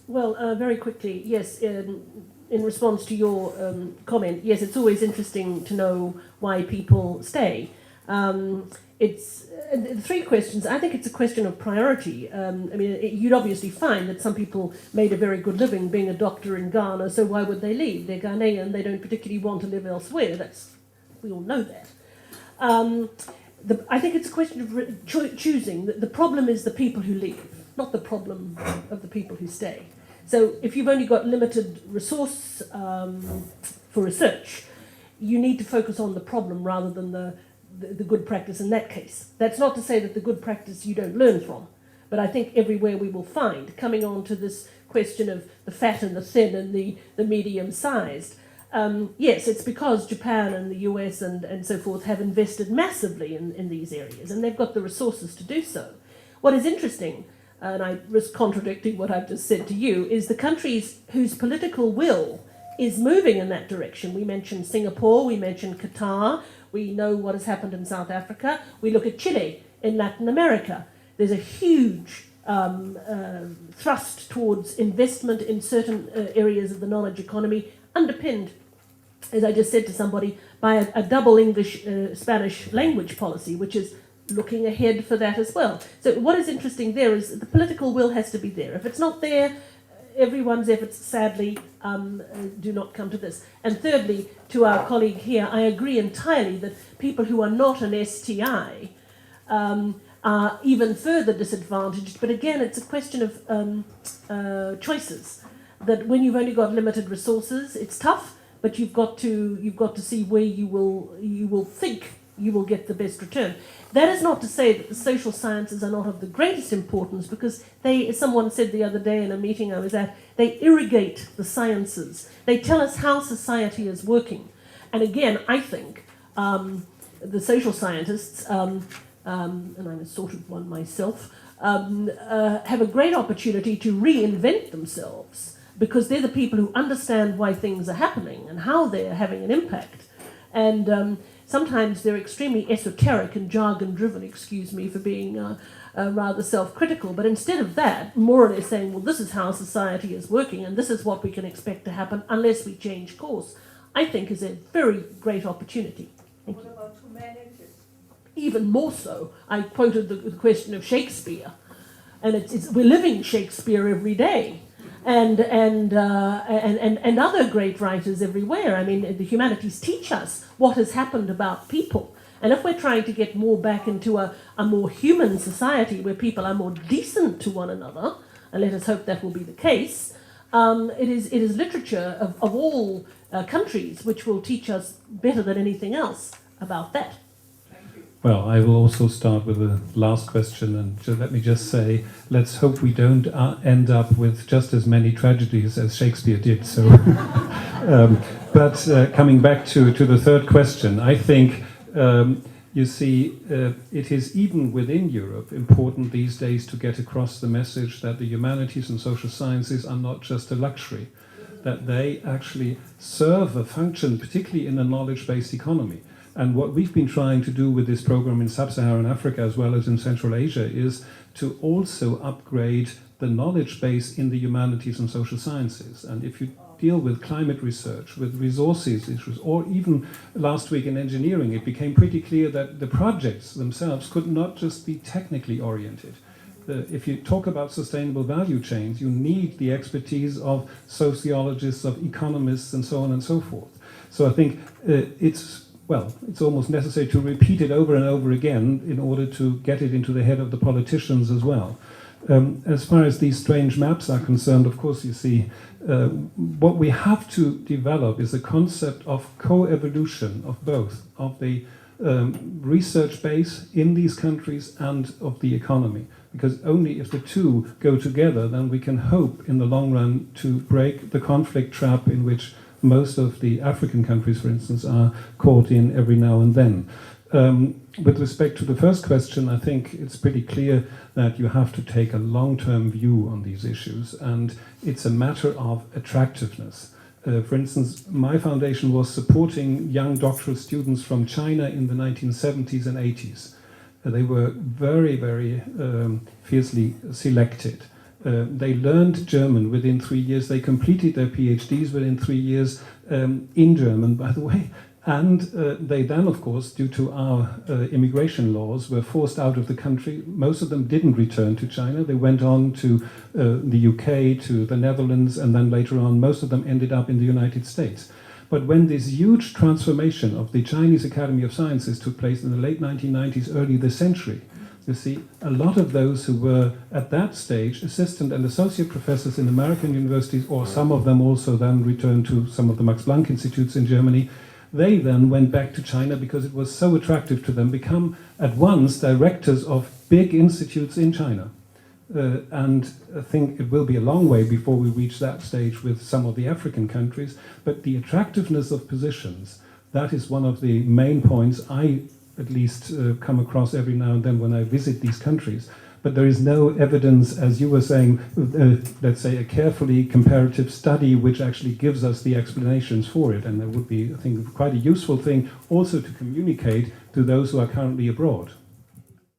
Very quickly, yes. In response to your comment, yes, it's always interesting to know why people stay. It's the three questions. I think it's a question of priority. You'd obviously find that some people made a very good living being a doctor in Ghana, so why would they leave? They're Ghanaian. They don't particularly want to live elsewhere. We all know that. I think it's a question of choosing. The problem is the people who leave, not the problem of the people who stay. So if you've only got limited resource for research, you need to focus on the problem rather than the good practice in that case. That's not to say that the good practice you don't learn from, but I think everywhere we will find, coming on to this question of the fat and the thin and the medium-sized, yes, it's because Japan and the US and so forth have invested massively in these areas, and they've got the resources to do so. What is interesting, and I risk contradicting what I've just said to you, is the countries whose political will is moving in that direction. We mentioned Singapore, we mentioned Qatar, we know what has happened in South Africa, we look at Chile in Latin America. There's a huge thrust towards investment in certain areas of the knowledge economy, underpinned, as I just said to somebody, by a double English-Spanish language policy, which is looking ahead for that as well. So what is interesting there is the political will has to be there. If it's not there, everyone's efforts, sadly, do not come to this. And thirdly, to our colleague here, I agree entirely that people who are not an STI are even further disadvantaged. But again, it's a question of choices. That when you've only got limited resources, it's tough, but you've got to see where you will think you will get the best return. That is not to say that the social sciences are not of the greatest importance, because they, as someone said the other day in a meeting I was at, they irrigate the sciences. They tell us how society is working. And again, I think the social scientists, and I'm a sort of one myself, have a great opportunity to reinvent themselves, because they're the people who understand why things are happening and how they're having an impact. And sometimes they're extremely esoteric and jargon-driven, excuse me for being rather self-critical, but instead of that, more or less saying, well, this is how society is working and this is what we can expect to happen unless we change course, I think is a very great opportunity. Thank you. What about humanities? Even more so. I quoted the question of Shakespeare, and we're living Shakespeare every day. And other great writers everywhere. I mean, the humanities teach us what has happened about people. And if we're trying to get more back into a more human society where people are more decent to one another, and let us hope that will be the case, it is literature of all countries which will teach us better than anything else about that. Well, I will also start with the last question, and let me just say, let's hope we don't end up with just as many tragedies as Shakespeare did. So, but coming back to the third question, I think you see, it is even within Europe important these days to get across the message that the humanities and social sciences are not just a luxury, that they actually serve a function, particularly in a knowledge-based economy. And what we've been trying to do with this program in Sub-Saharan Africa as well as in Central Asia is to also upgrade the knowledge base in the humanities and social sciences. And if you deal with climate research, with resources issues, or even last week in engineering, it became pretty clear that the projects themselves could not just be technically oriented. If you talk about sustainable value chains, you need the expertise of sociologists, of economists, and so on and so forth. So I think it's almost necessary to repeat it over and over again in order to get it into the head of the politicians as well. As far as these strange maps are concerned, of course, you see, what we have to develop is a concept of co-evolution of both, of the research base in these countries and of the economy. Because only if the two go together, then we can hope in the long run to break the conflict trap in which most of the African countries, for instance, are caught in every now and then. With respect to the first question, I think it's pretty clear that you have to take a long-term view on these issues, and it's a matter of attractiveness. For instance, my foundation was supporting young doctoral students from China in the 1970s and 80s. They were very, very fiercely selected. They learned German within 3 years. They completed their PhDs within 3 years in German, by the way. And they then, of course, due to our immigration laws, were forced out of the country. Most of them didn't return to China. They went on to the UK, to the Netherlands, and then later on, most of them ended up in the United States. But when this huge transformation of the Chinese Academy of Sciences took place in the late 1990s, early this century, you see, a lot of those who were at that stage assistant and associate professors in American universities, or some of them also then returned to some of the Max Planck Institutes in Germany, they then went back to China because it was so attractive to them, become at once directors of big institutes in China. And I think it will be a long way before we reach that stage with some of the African countries, but the attractiveness of positions, that is one of the main points I at least come across every now and then when I visit these countries. But there is no evidence, as you were saying, let's say a carefully comparative study which actually gives us the explanations for it. And that would be, I think, quite a useful thing also to communicate to those who are currently abroad.